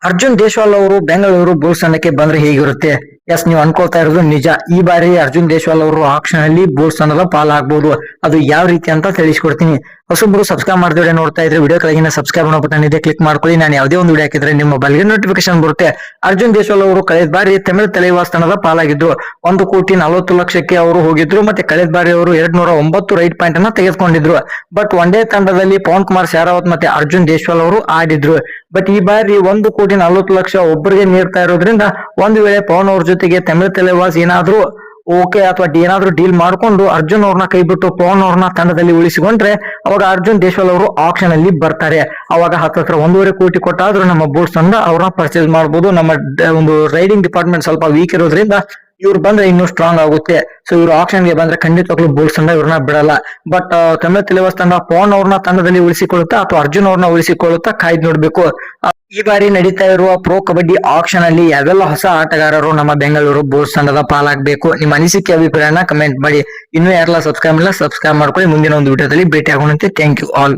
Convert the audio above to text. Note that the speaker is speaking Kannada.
ಅರ್ಜುನ್ ದೇಶ್ವಾಲ್ ಅವರು ಬೆಂಗಳೂರು ಬುಲ್ಸ್ ತಂಡಕ್ಕೆ ಬಂದ್ರೆ ಹೇಗಿರುತ್ತೆ? ಎಸ್, ನೀವು ಅನ್ಕೊಳ್ತಾ ಇರೋದು ನಿಜ. ಈ ಬಾರಿ ಅರ್ಜುನ್ ದೇಶ್ವಾಲ್ ಅವರು ಆಕ್ಷನ್ ಅಲ್ಲಿ ಬುಲ್ಸ್ ತಂಡದ ಪಾಲಾಗಬಹುದು. ಅದು ಯಾವ ರೀತಿ ಅಂತ ತಿಳಿಸ್ಕೊಡ್ತೀನಿ. ಹೊಸಬ್ರು ಸಬ್ಸ್ಕ್ರೈಬ್ ಮಾಡಿದ್ರೆ ನೋಡ್ತಾ ಇದ್ರೆ ವಿಡಿಯೋ ಕೆಳಗಿನ ಸಬ್ಸ್ಕ್ರೈಬ್ ಬಟನ್ ಇದೆ, ಕ್ಲಿಕ್ ಮಾಡ್ಕೊಳ್ಳಿ. ನಾನು ಯಾವುದೇ ಒಂದು ವಿಡಿಯೋ ಹಾಕಿದ್ರೆ ನಿಮ್ಮ ಮೊಬೈಲ್ಗೆ ನೋಟಿಫಿಕೇಶನ್ ಬರುತ್ತೆ. ಅರ್ಜುನ್ ದೇಶ್ವಾಲ್ ಅವರು ಕಳೆದ ಬಾರಿ ತಮಿಳು ತಲೆವಾಸ್ ತಂಡದ ಪಾಲಾಗಿದ್ರು. 1,40,00,000ಕ್ಕೆ ಅವರು ಹೋಗಿದ್ರು. ಮತ್ತೆ ಕಳೆದ ಬಾರಿ ಅವರು 209 ರೈಟ್ ಪಾಯಿಂಟ್ ಅನ್ನ ತೆಗೆದುಕೊಂಡಿದ್ರು. ಬಟ್ ಒನ್ ಡೇ ತಂಡದಲ್ಲಿ ಪವನ್ ಕುಮಾರ್ ಶರಾವತ್ ಮತ್ತೆ ಅರ್ಜುನ್ ದೇಶ್ವಾಲ್ ಅವರು ಆಡಿದ್ರು. ಬಟ್ ಈ ಬಾರಿ 1,40,00,000 ಒಬ್ಬರಿಗೆ ನೀಡ್ತಾ ಇರೋದ್ರಿಂದ ಒಂದು ವೇಳೆ ಪವನ್ ಅವ್ರ ಜೊತೆಗೆ ತಮಿಳು ತಲೆವಾಸ್ ಏನಾದ್ರೂ ಓಕೆ ಅಥವಾ ಏನಾದ್ರೂ ಡೀಲ್ ಮಾಡ್ಕೊಂಡು ಅರ್ಜುನ್ ಅವ್ರನ್ನ ಕೈ ಬಿಟ್ಟು ಪವನ್ ಅವ್ರನ್ನ ತಂಡದಲ್ಲಿ ಉಳಿಸಿಕೊಂಡ್ರೆ ಅವಾಗ ಅರ್ಜುನ್ ದೇಶ್ವಾಲ್ ಅವರು ಆಕ್ಷನ್ ಅಲ್ಲಿ ಬರ್ತಾರೆ. ಅವಾಗ ಹತ್ರ 1.5 ಕೋಟಿ ಕೊಟ್ಟಾದ್ರೂ ನಮ್ಮ ಬೂಟ್ಸ್ ತಂಡ ಅವ್ರನ್ನ ಪರ್ಚೇಸ್ ಮಾಡಬಹುದು. ನಮ್ಮ ಒಂದು ರೈಡಿಂಗ್ ಡಿಪಾರ್ಟ್ಮೆಂಟ್ ಸ್ವಲ್ಪ ವೀಕ್ ಇರೋದ್ರಿಂದ ಇವ್ರು ಬಂದ್ರೆ ಇನ್ನೂ ಸ್ಟ್ರಾಂಗ್ ಆಗುತ್ತೆ. ಸೊ ಇವ್ರು ಆಕ್ಷನ್ ಗೆ ಬಂದ್ರೆ ಖಂಡಿತವಾಗ್ಲೂ ಬುಲ್ಸ್ ತಂಡ ಇವ್ರನ್ನ ಬಿಡಲ್ಲ. ಬಟ್ ತಮಿಳು ತಲೆವಾಸ್ ತಂಡ ಪವನ್ ಅವ್ರನ್ನ ತಂಡದಲ್ಲಿ ಉಳಿಸಿಕೊಳ್ಳುತ್ತಾ ಅಥವಾ ಅರ್ಜುನ್ ಅವ್ರನ್ನ ಉಳಿಸಿಕೊಳ್ಳುತ್ತಾ ಕಾಯ್ದು ನೋಡ್ಬೇಕು. ಈ ಬಾರಿ ನಡೀತಾ ಇರುವ ಪ್ರೋ ಕಬಡ್ಡಿ ಆಕ್ಷನ್ ಅಲ್ಲಿ ಯಾವೆಲ್ಲ ಹೊಸ ಆಟಗಾರರು ನಮ್ಮ ಬೆಂಗಳೂರು ಬುಲ್ಸ್ ತಂಡದ ಪಾಲಾಗಬೇಕು? ನಿಮ್ಮ ಅನಿಸಿಕೆ ಅಭಿಪ್ರಾಯನ ಕಮೆಂಟ್ ಮಾಡಿ. ಇನ್ನೂ ಯಾರೆಲ್ಲ ಸಬ್ಸ್ಕ್ರೈಬ್ ಇಲ್ಲ ಸಬ್ಸ್ಕ್ರೈಬ್ ಮಾಡ್ಕೊಳ್ಳಿ. ಮುಂದಿನ ಒಂದು ವಿಡಿಯೋದಲ್ಲಿ ಭೇಟಿ ಆಗೋಣಂತೆ. Thank you all.